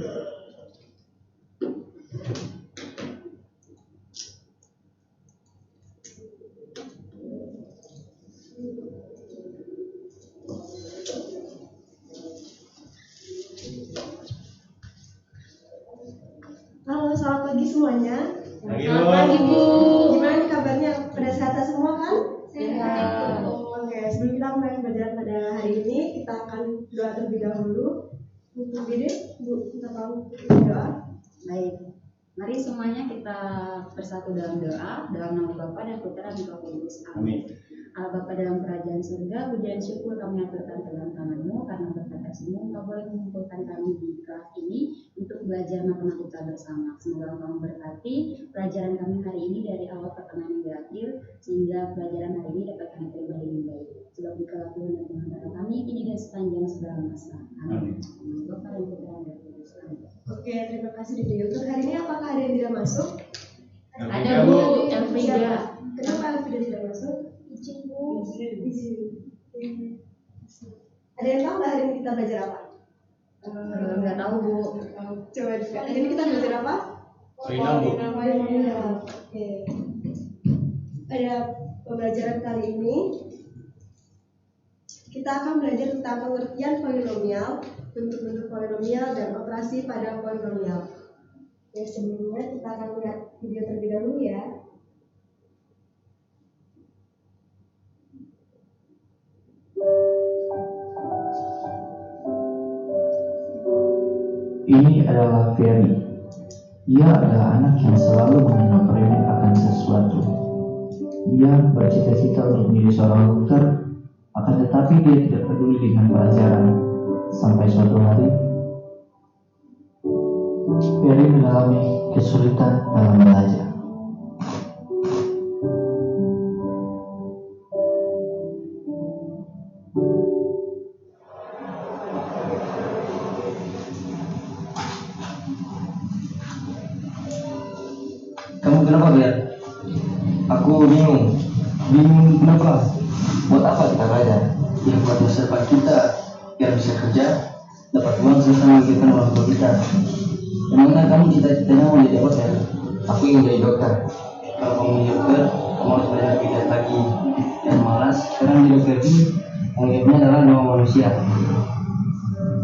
Halo, selamat pagi semuanya. Selamat pagi, Bu. Gimana nih kabarnya? Pada sehat semua kan? Sehat. Oke, sebelum kita mulai pelajaran pada hari ini, kita akan doa terlebih dahulu. Untuk ini, Bu, kita tahu doa. Baik, mari semuanya kita bersatu dalam doa. Dalam nama Bapa dan Putra dan Roh Kudus. Amin. Allah Bapa dalam kerajaan surga, puji dan syukur kami aturkan dalam tangan-Mu, karena berkat kasih-Mu Engkau boleh mengumpulkan kami di kelas ini untuk belajar matematika bersama. Semoga Engkau memberkati pelajaran kami hari ini dari awal pertengahan hingga akhir, sehingga pelajaran hari ini dapat kami terima dengan baik. Sebab Dikala Tuhan dan Tuhan kami kini dan sepanjang segala masa. Amin. Bapa dan Putra dan Roh Kudus. Amin. Oke, terima kasih Dede. Untuk hari ini apakah ada yang tidak masuk? Ada, Bu, Elfrida. Kenapa Elfrida tidak masuk? Izin, Bu. Izin. Ada yang tahu nggak hari ini kita belajar apa? Nggak tahu, Bu. Coba dilihat. Hari ini kita belajar apa? Polinomial. Oke. Pada pembelajaran kali ini kita akan belajar tentang pengertian polinomial, bentuk-bentuk polinomial, dan operasi pada polinomial. Ya, sebelumnya kita akan lihat video terlebih dahulu ya. Ini adalah Ferry. Ia adalah anak yang selalu menganggap remeh akan sesuatu. Ia bercita-cita untuk menjadi seorang dokter, akan tetapi dia tidak peduli dengan pelajaran. Sampai suatu hari, Ferry mengalami kesulitan dalam belajar. Kamu kenapa, Ber? Aku bingung. Bingung kenapa? Buat apa kita belajar? Ya buat masa depan kita, biar bisa kerja, dapat uang serta memikirkan orang tua kita. Emangnya kamu cita-citanya mau jadi dokter? Aku ingin jadi dokter. Kalau kamu jadi dokter, kamu harus belajar lebih giat lagi. Dan malas, sekarang jadi dokter ini mengingatnya adalah nama manusia.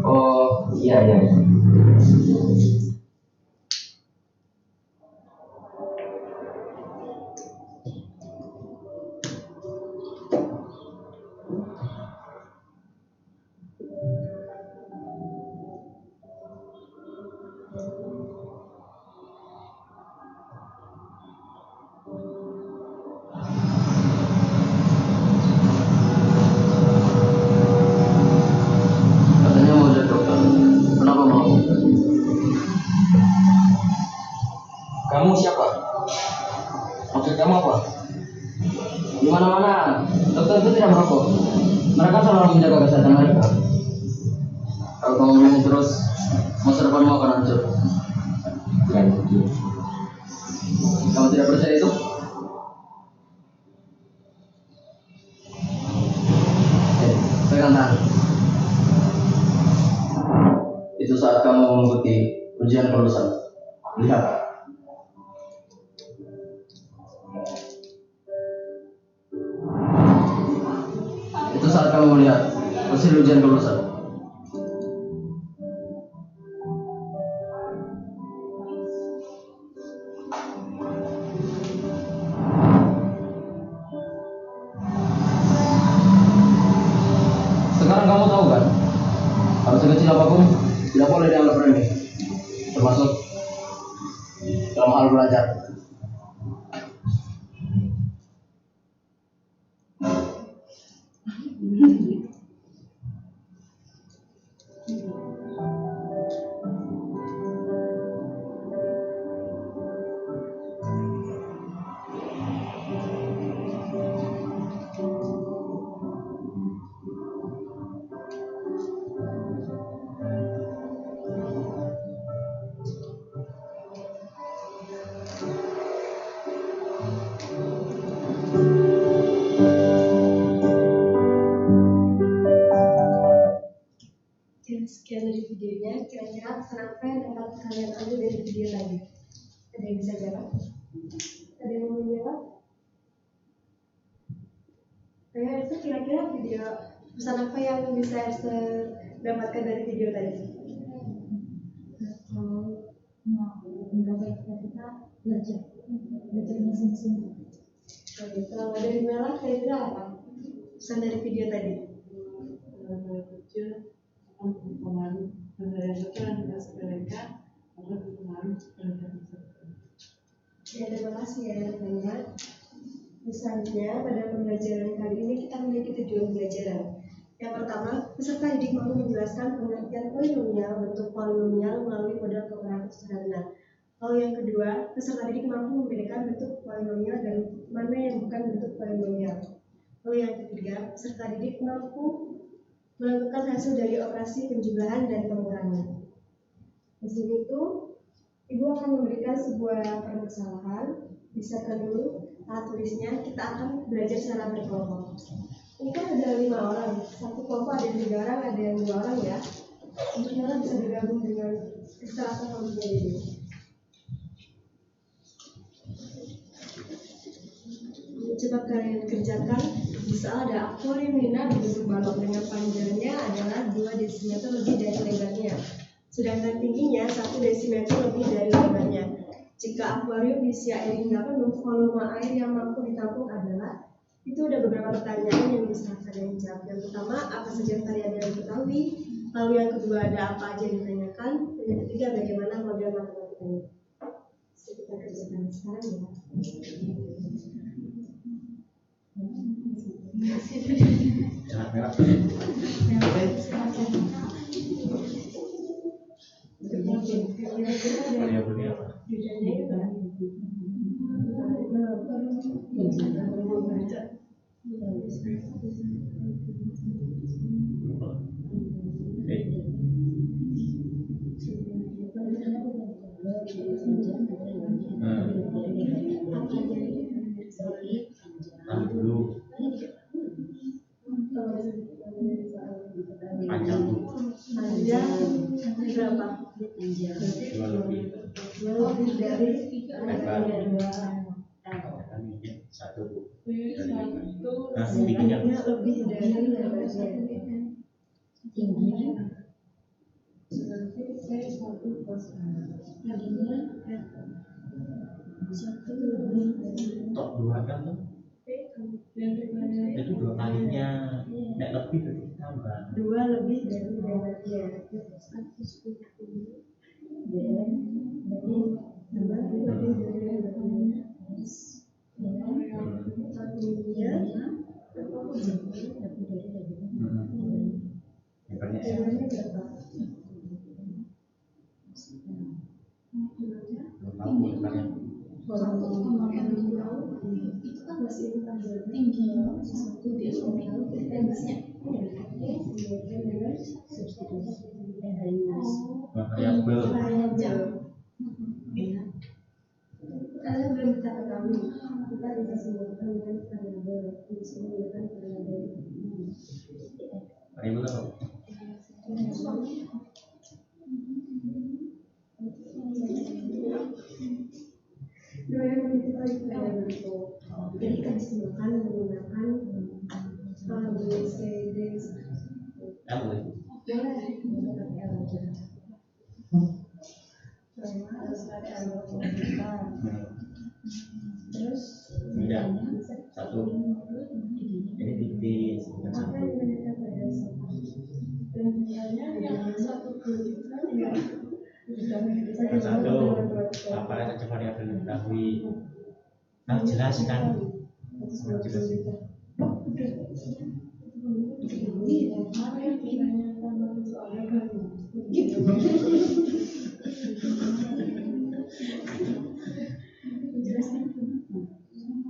Oh, iya. Katanya mau jadi dokter. Kenapa mau? Kamu siapa? Maksud kamu apa? Di mana-mana, dokter itu tidak merokok. Mereka selalu menjaga kesehatan mereka. Kalau kamu begini terus, masa depanmu akan hancur. Kamu tidak percaya itu? Pegang tangan. Itu saat kamu mengikuti ujian kelulusan. Lihat. Itu saat kamu melihat hasil ujian kelulusan. Sekarang kamu tahu kan, hal sekecil apapun tidak boleh dianggap remeh, termasuk dalam hal belajar. pesan apa yang dapat kalian ambil dari video tadi? Ada yang bisa jawab? Ada yang mau jawab? Ayo, itu kira-kira video pesan apa yang bisa dapatkan dari video tadi? Kita belajar masing-masing. Kalau dari Mela, kira-kira apa pesan dari video tadi? Kecil pengaruh terhadap yang kita sepelekan akan berpengaruh terhadap masa depan. Ya, terima kasih ya teman-teman. Misalnya pada pembelajaran kali ini kita memiliki tujuan pembelajaran. Yang pertama, peserta didik mampu menjelaskan pengertian polinomial, bentuk polinomial melalui model komparatif sederhana. Lalu yang kedua, peserta didik mampu membedakan bentuk polinomial dan mana yang bukan bentuk polinomial. Lalu yang ketiga, peserta didik mampu menentukan hasil dari operasi penjumlahan dan pengurangan. Di sini itu, Ibu akan memberikan sebuah permasalahan. Siapkan dulu alat tulisnya. Kita akan belajar secara berkelompok. Ini kan ada 5 orang. Satu kelompok ada 3 orang, ada yang 2 orang ya. Untuk kalian bisa bergabung dengan kesalahan kelompoknya ini. Coba kalian kerjakan. Misal ada akuarium Nina berbentuk balok dengan panjangnya adalah 2 desimeter lebih dari lebarnya. Sedangkan tingginya 1 desimeter lebih dari lebarnya. Jika akuarium diisi air hingga penuh, volume air yang mampu ditampung adalah. Itu ada beberapa pertanyaan yang bisa kalian jawab. Yang pertama, apa saja variabel yang diketahui? Lalu yang kedua, ada apa aja yang ditanyakan? Dan yang ketiga, bagaimana model matematikanya? Kita kerjakan sekarang ya. Panjang berapa? Dua lebih dari satu tingginya lebih dari lebarnya. Tingginya top 2 kan tuh itu 2 kalinya tidak lebih dari tambah 2 lebih dari lebarnya. variabel Kalian belum bisa ketahui, kita bisa simulkan dengan variabel, bisa menggunakan variabel. variabel apa? Dua yang memiliki variabel itu, jadi kita disimulkan menggunakan ABCD. Apa itu? Terus Tidak, satu ini titik bukan apa satu yang menunjukkan pada satu? Dan misalnya yang satu kerujukan ya. bukan satu apa saja variabel yang diketahui. Nah, jelaskan.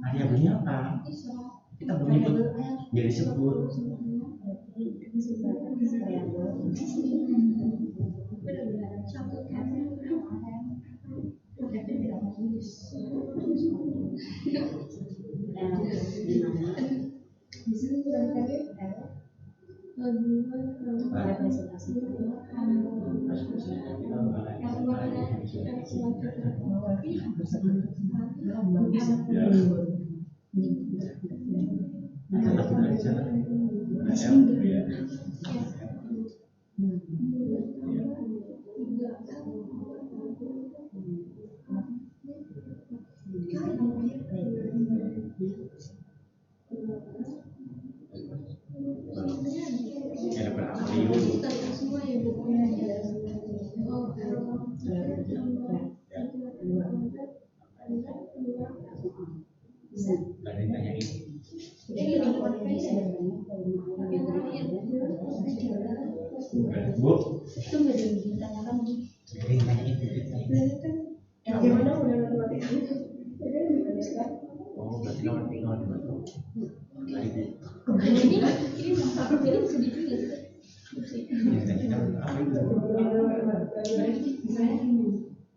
Variabelnya apa? Kita belum nyebut, jadi sebut. Bu, Itu nggak ditanyakan nih. Gimana udah matematika? oh berarti nomor satu. Lagi. Ini aku bilang sedih juga sih.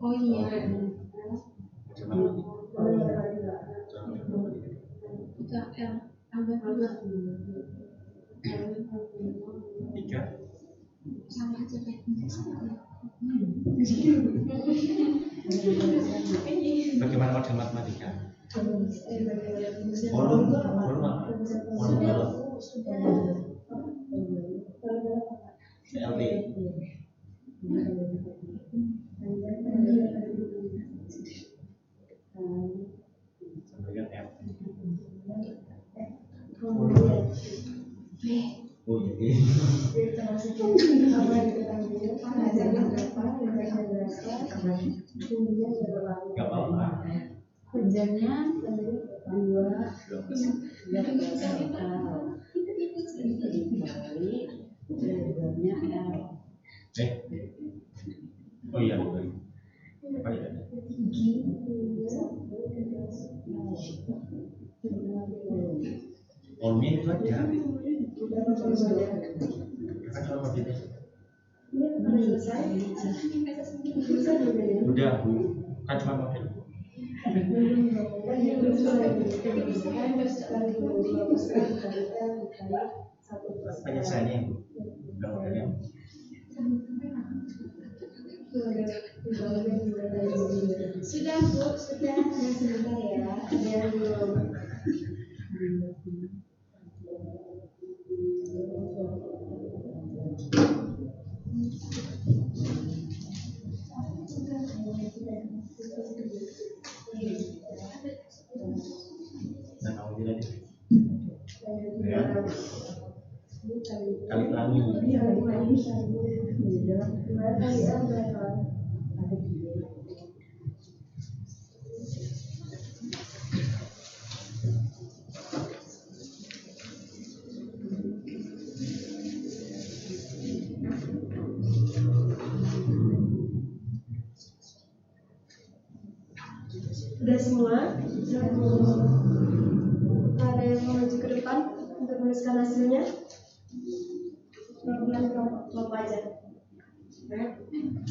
Oh iya. Itu Albert juga. Tiga. Sama aja kayak Bagaimana model matematika? Volume CLT. Sampai dengan F. Oh jadi. Gak apa-apa. hujannya 2 dari kali hujannya Oh iya betul. Apa ya? Volume itu aja. Kan kalau mau gitu. Udah bu, kan cuma model. Penyelesaiannya bu, bukan modelnya. Sudah bu, sudah sebentar ya. Ada yang belum. Nah kamu jadi ya. Kali pelangi. Udah semua? Ada yang mau maju ke depan untuk menuliskan hasilnya? Pelan-pelan kelompok aja.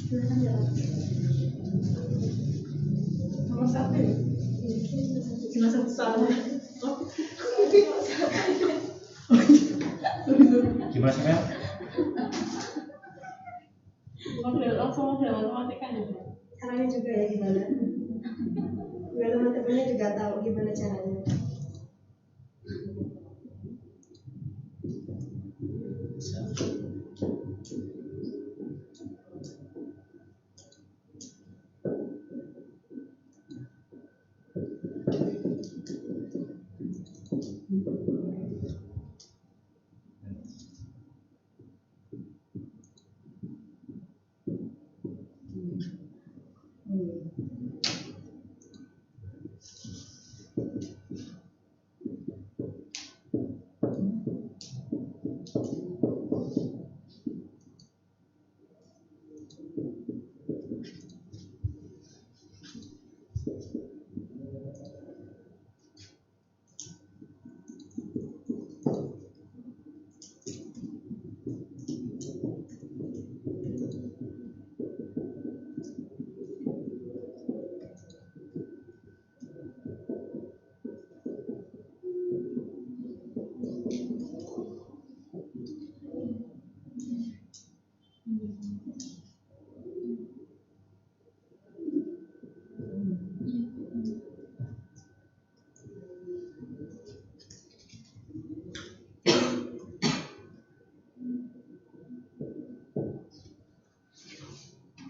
Silakan jalan. Nomor 1 ya? Cuma satu soalnya. Gimana sih Mel? Model matematikanya. Caranya juga ya gimana? Biar teman-temannya juga tahu gimana caranya.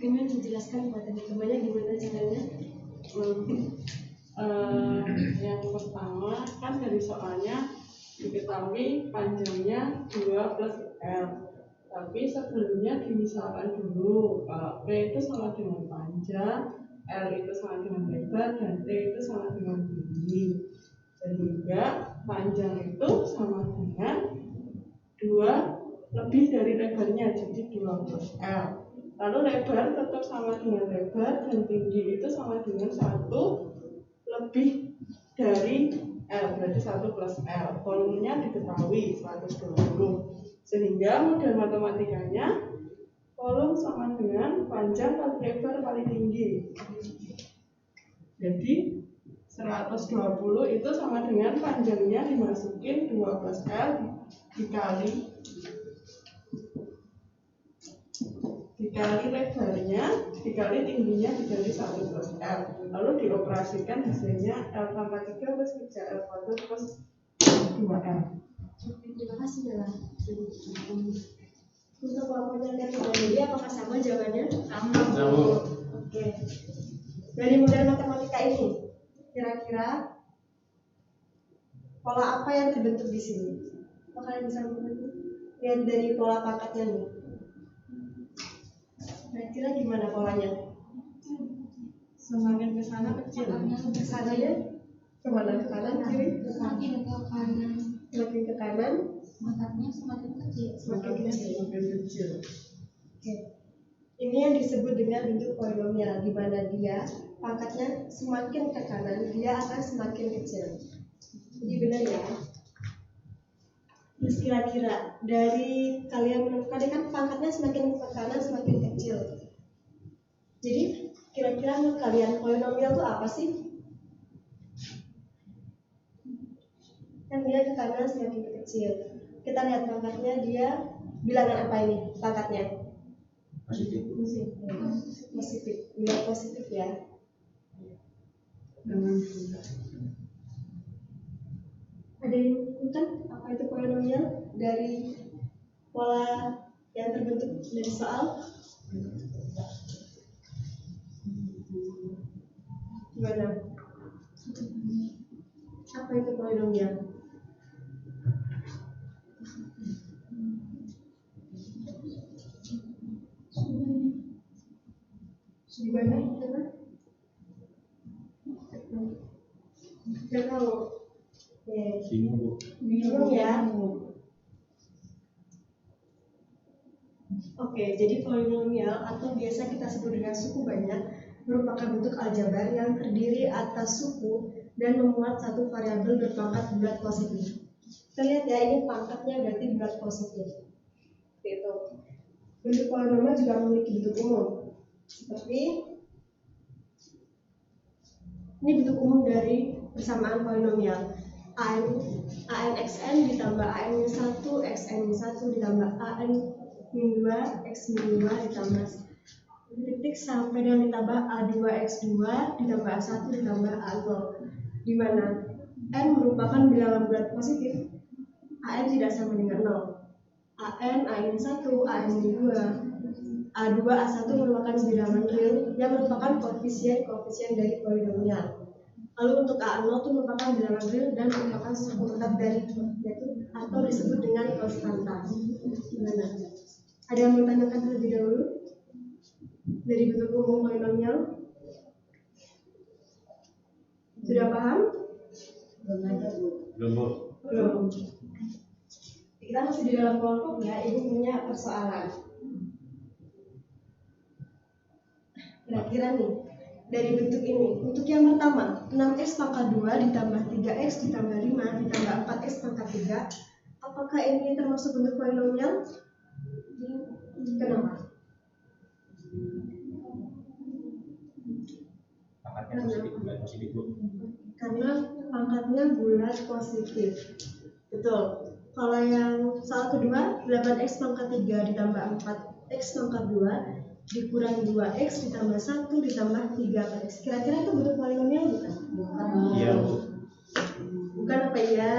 Ini menjelaskan buat teman-temannya gimana caranya. Yang pertama kan dari soalnya diketahui panjangnya 2 plus L. Tapi sebelumnya dimisalkan dulu kalau P itu sama dengan panjang, L itu sama dengan lebar, dan T itu sama dengan tinggi. Sehingga panjang itu sama dengan 2 lebih dari lebarnya, jadi 2 plus L. Lalu lebar tetap sama dengan lebar, dan tinggi itu sama dengan 1 lebih dari L, berarti 1 plus L. Volumenya diketahui 120. Sehingga model matematikanya volume sama dengan panjang kali lebar kali tinggi. Jadi 120 itu sama dengan panjangnya dimasukin 2 plus L dikali lebarnya, dikali tingginya, dikali 1 plus L. Lalu dioperasikan hasilnya L pangkat 3 plus 3L kuadrat plus 2L. Terima kasih Bella. Untuk kelompoknya lihat jadi apakah sama jawabannya? Sama. Oke. Dari model matematika ini, kira-kira pola apa yang terbentuk di sini? Apa kalian bisa lihat dari pola pangkatnya nih? Kira-kira gimana polanya? Semakin ke sana kecil. Ke sananya kemana? Ke kanan, kiri? Semakin ke kanan, Semakin ke kanan, pangkatnya semakin kecil. semakin kecil. Semakin kecil. Oke. Ini yang disebut dengan bentuk polinomial, di mana dia pangkatnya semakin ke kanan, dia akan semakin kecil. Jadi benar ya. Terus kira-kira dari kalian menemukan kan pangkatnya semakin ke kanan semakin kecil. Jadi kira-kira menurut kalian polinomial itu apa sih? Kan dia ke kanan semakin kecil. Kita lihat pangkatnya, dia bilangan apa ini pangkatnya? Positif. Positif. Bilang positif ya. Ada yang ikutan apa itu polinomial dari pola yang terbentuk dari soal? Gimana? Apa itu polinomial? Gimana? Gak tahu. Bingung ya. Oke, jadi polinomial atau biasa kita sebut dengan suku banyak merupakan bentuk aljabar yang terdiri atas suku dan memuat satu variabel berpangkat bulat positif. Kita lihat ya, ini pangkatnya berarti bulat positif. Itu. Bentuk polinomial juga memiliki bentuk umum. Seperti ini bentuk umum dari persamaan polinomial. AN ditambah AN-1 XN-1 ditambah AN-2 X-2 ditambah titik sampai dengan ditambah A2X2 ditambah A1 ditambah A0, di mana N merupakan bilangan bulat positif. AN tidak sama dengan 0. AN, AN1, AN2, A2, A1 merupakan bilangan real yang merupakan koefisien dari polinomial. Lalu untuk A0 itu merupakan bilangan real dan merupakan suku tetap dari yaitu atau disebut dengan konstanta. Gimana? Ada yang mau tanyakan terlebih dahulu dari bentuk umum polinomial? Sudah paham? Belum ada, Bu. Belum. Kita masih di dalam kelompok ya. Ibu punya persoalan. Kira-kira nih, dari bentuk ini, untuk yang pertama 6x pangkat 2 ditambah 3x ditambah 5 ditambah 4x pangkat 3, apakah ini termasuk bentuk polinomial? Kenapa? Pangkatnya bulat positif, Bu. Karena pangkatnya bulat positif. Betul. Kalau yang soal kedua 8x pangkat 3 ditambah 4x pangkat 2 dikurangi 2x ditambah 1 ditambah 3x. Kira-kira itu bentuk polinomial bukan? Iya, Bu. Bukan apa iya?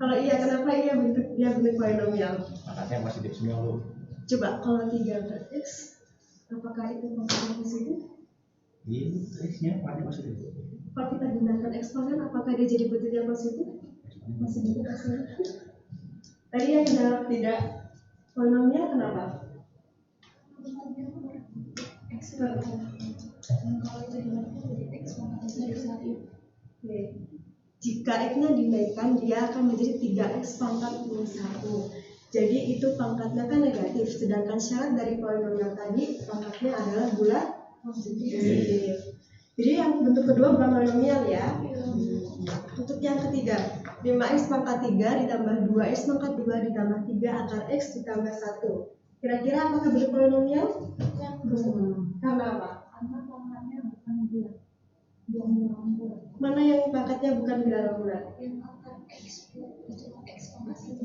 Kalau iya, kenapa iya bentuk polinomial? Pangkatnya positif semua, Bu. Coba kalau 3x Apakah itu pangkatnya positif? Ini X-nya apa maksudnya? Kalau kita gunakan eksponen, apakah dia jadi bentuk yang positif? Masih bentuk eksponen. Tadi yang jawab tidak. Polinomial kenapa? Oke. Jika X-nya dinaikkan, dia akan menjadi 3X pangkat minus 1. Jadi itu pangkatnya kan negatif, sedangkan syarat dari polinomial tadi pangkatnya adalah bulat positif. Jadi yang bentuk kedua bukan polinomial ya. Untuk yang ketiga, 5X pangkat 3 ditambah 2X pangkat 2 ditambah 3 akar X ditambah 1. Kira-kira apakah bentuk polinomial? Karena apa? Karena pangkatnya bukan bulat. Mana yang pangkatnya bukan bilangan bulat? Yang akar X itu X pangkat 1.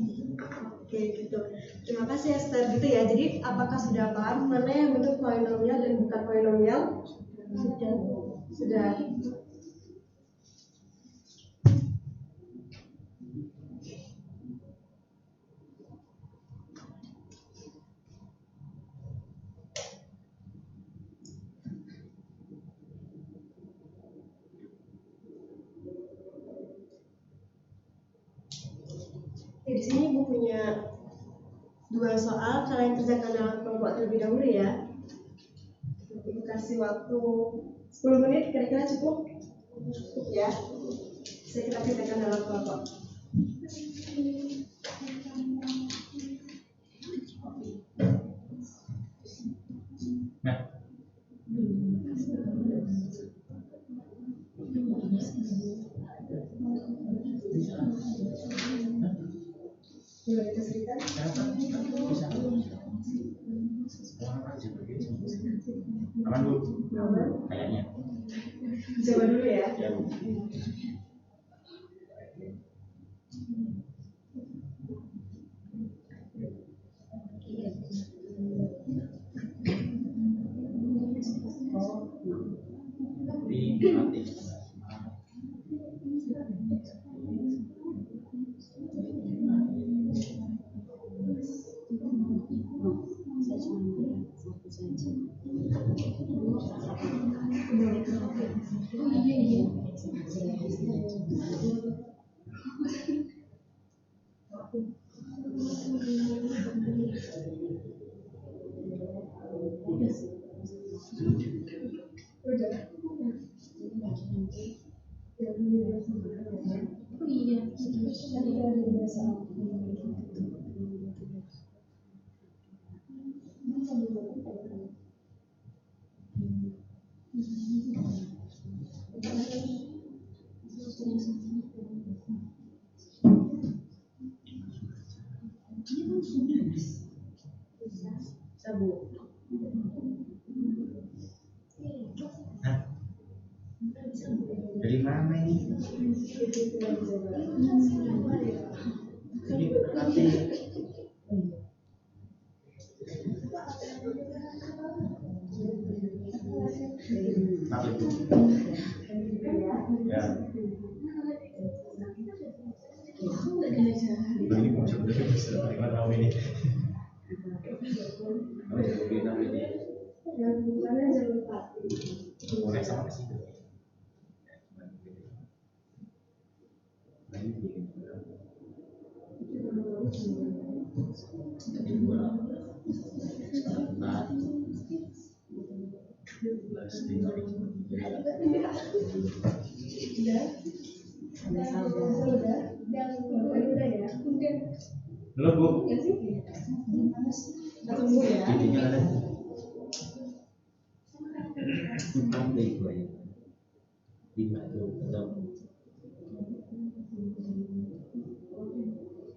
Oke gitu. Terima kasih Esther gitu ya. Jadi apakah sudah paham mana yang bentuk polinomial dan bukan polinomial? Sudah. Di sini Ibu punya 2 soal, kalian kerjakan dalam kelompok terlebih dahulu ya. Ibu kasih waktu 10 menit, kira-kira cukup? Cukup ya. Saya kita kerjakan dalam kelompok. Nah, Gimana kita cerita? bisa. Aman Bu? Aman? Kayaknya. Coba dulu ya. Ya Bu. Sabu. Dari mana ini? Jadi berarti apa itu? Ya. Ini maksud dari bisa bagaimana ini? Kamu jadi lebih nabi ini. Yang mana jangan lupa. Boleh sama sih. Halo Bu. Tunggu ya. Jadinya ada. Bukan deh gue ya. Lima itu atau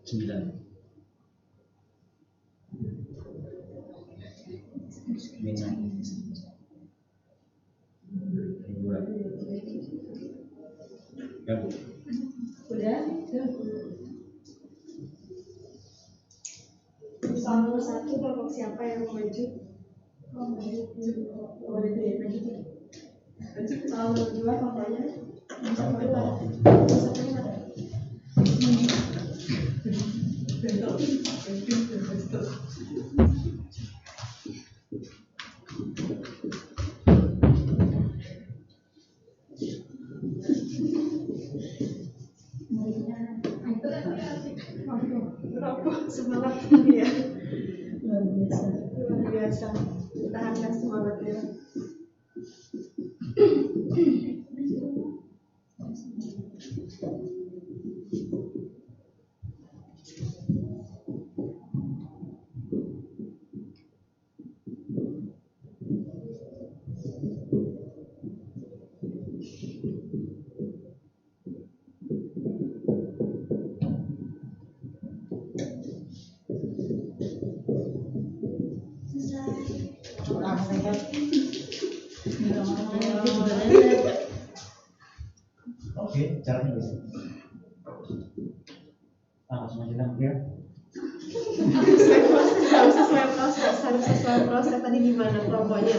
9. Minat. Dua. Ya Bu. Udah? Soal nomor 1 kelompok siapa yang mau maju? Oh, itu ya, lagi tuh. Soal nomor 2 kelompoknya bisa keluar. Bisa keluar. semangat ya. Luar biasa. Tahankan semangatnya. Oke, caranya bisa. Langsung aja dong ya. Harus sesuai proses tadi gimana kelompoknya?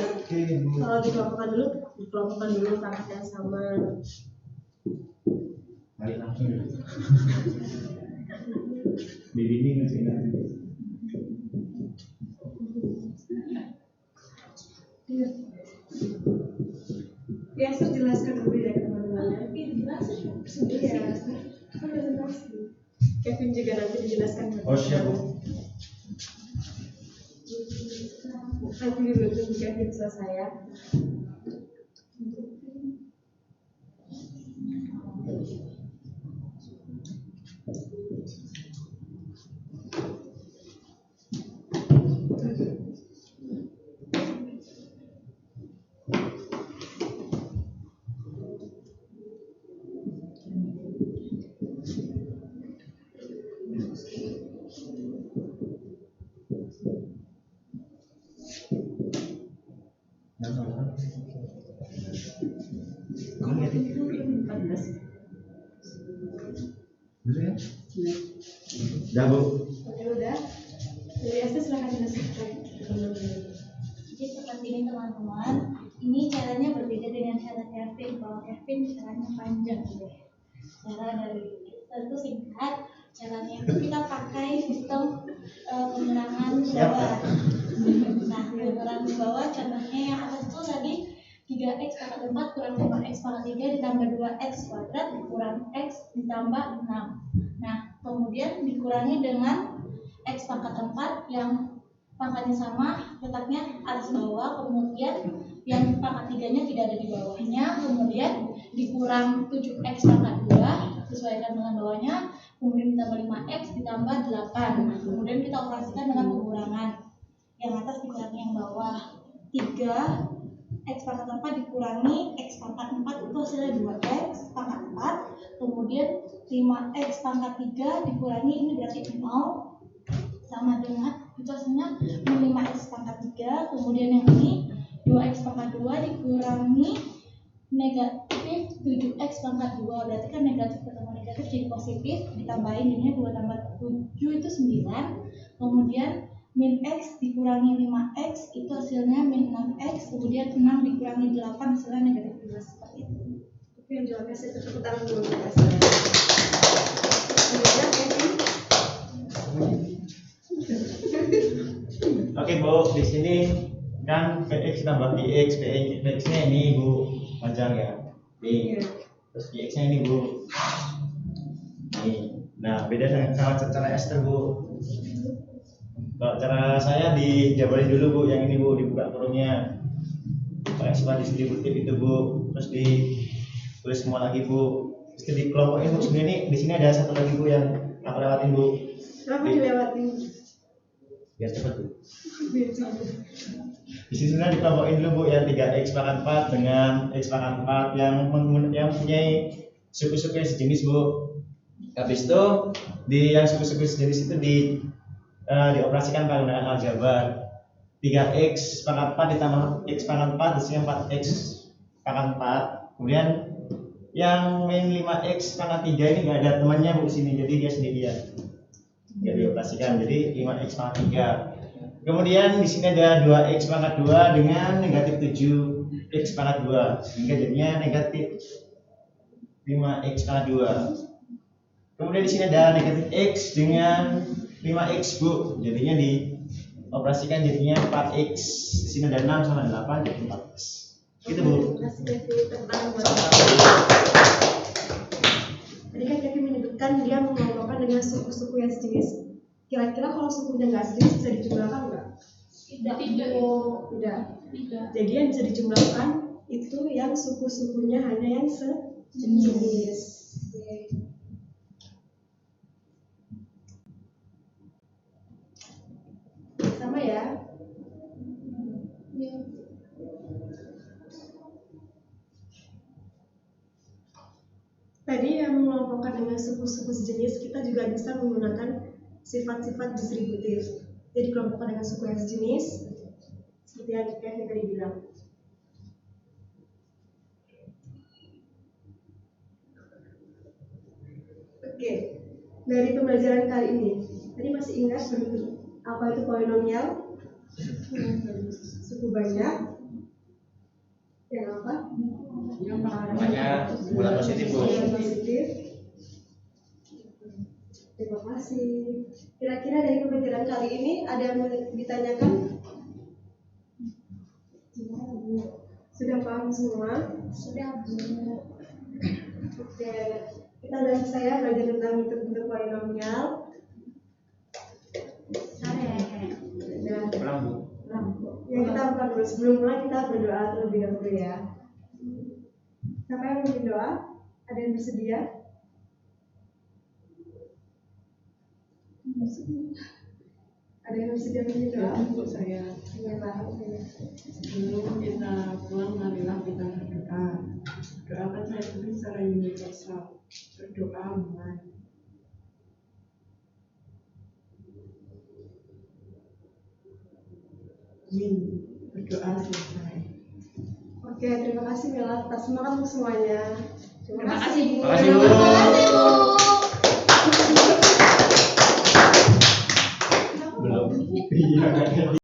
Kalau dikelompokkan dulu pangkat yang sama. Mari langsung. Bimbing nanti. Ya, Esther jelaskan dulu ya ke teman-temannya. Iya, Kevin juga nanti dijelaskan. Oh siap Bu. Nanti dulu tunggu Kevin selesai ya. Kamu lihat ini? 14. Betul ya? Udah Bu. Oke, udah. Jadi Esther silakan jelaskan. Jadi seperti ini teman-teman, ini caranya berbeda dengan cara Kevin. Kalau Kevin caranya panjang gitu. Cara dari tentu singkat, caranya itu kita pakai sistem pengurangan bawah. Nah, pengurangan bawah contohnya yang atas itu tadi 3x pangkat 4 kurang 5x pangkat 3 ditambah 2x kuadrat kurang x ditambah 6. Nah, kemudian dikurangi dengan x pangkat 4 yang pangkatnya sama, letaknya atas bawah, kemudian yang pangkat 3-nya tidak ada di bawahnya, kemudian dikurang 7x pangkat 2, sesuaikan dengan bawahnya, kemudian ditambah 5x ditambah 8. Nah, kemudian kita operasikan dengan pengurangan. Yang atas dikurangi yang bawah. 3x pangkat 4 dikurangi x pangkat 4 itu hasilnya 2x pangkat 4, kemudian 5x pangkat 3 dikurangi ini berarti 0 sama dengan itu hasilnya 5x pangkat 3, kemudian yang ini 2x pangkat 2 dikurangi negatif 7x pangkat 2, berarti kan negatif ketemu negatif jadi positif, ditambahin jadinya 2 tambah 7 itu 9, kemudian min x dikurangi 5x itu hasilnya min 6x, kemudian 6 dikurangi 8 hasilnya negatif 2, seperti itu. Oke, terima kasih. Tepuk tangan dulu untuk Esther. Kemudian Kevin. Oke Bu, di sini kan Px tambah Px, Px-nya ini Bu panjang ya. Nih, terus Px-nya ini Bu. Nih, nah beda dengan cara Esther Bu. Kalau cara saya dijabarin dulu Bu, yang ini Bu dibuka kurungnya. Pakai ekspansi distributif itu Bu, terus ditulis semua lagi Bu. Terus dikelompokin Bu. Sebenarnya di sini ada satu lagi Bu yang aku lewatin Bu. Kenapa dilewatin? Biar cepat Bu. Di sini sebenarnya dikelompokin dulu Bu yang 3x pangkat 4 dengan x pangkat 4 yang mempunyai suku-suku yang sejenis Bu. Habis itu di yang suku-suku sejenis itu dioperasikan menggunakan aljabar. 3x pangkat 4 ditambah x pangkat 4 hasilnya 4x pangkat 4. Kemudian yang min 5x pangkat 3 ini nggak ada temannya Bu di sini, jadi dia sendirian. Dia dioperasikan jadi 5x pangkat 3. Kemudian di sini ada 2x pangkat 2 dengan negatif 7x pangkat 2 sehingga jadinya negatif 5x pangkat 2. Kemudian di sini ada negatif x dengan 5x Bu, jadinya dioperasikan jadinya 4x. Di sini ada 6 sama 8 jadi 4x. Gitu Bu. Terima kasih Kevin. Tentang tadi kan Kevin menyebutkan dia mengelompokkan dengan suku-suku yang sejenis. Kira-kira kalau sukunya nggak sejenis bisa dijumlahkan nggak? Tidak. Oh, tidak. Jadi yang bisa dijumlahkan itu yang suku-sukunya hanya yang sejenis. Oke. Sama ya? Tadi yang mengelompokkan dengan suku-suku sejenis, kita juga bisa menggunakan sifat-sifat distributif. Jadi kelompokkan dengan suku yang sejenis, seperti yang Kevin tadi bilang. Oke, dari pembelajaran kali ini, tadi masih ingat apa itu polinomial? Suku banyak. Yang apa? Banyak bulan positif, Bu. Bulan positif. Terima kasih. Kira-kira dari pembelajaran kali ini ada yang mau ditanyakan? Sudah paham semua? Sudah, Bu. Oke, kita udah saya belajar tentang bentuk-bentuk polinomial. Dan Pulang, Bu. ya kita bukan dulu. Sebelum mulai kita berdoa terlebih dahulu ya. Siapa yang mau berdoa? Ada yang bersedia? Ada yang bersedia berdoa? Untuk saya, sebelum kita pulang, marilah kita berdoa. Doakan saya itu secara universal. Berdoa aman. Amin. Berdoa selesai. Oke, terima kasih Mila atas semangat semuanya. Terima kasih, Bu. Terima kasih, Bu.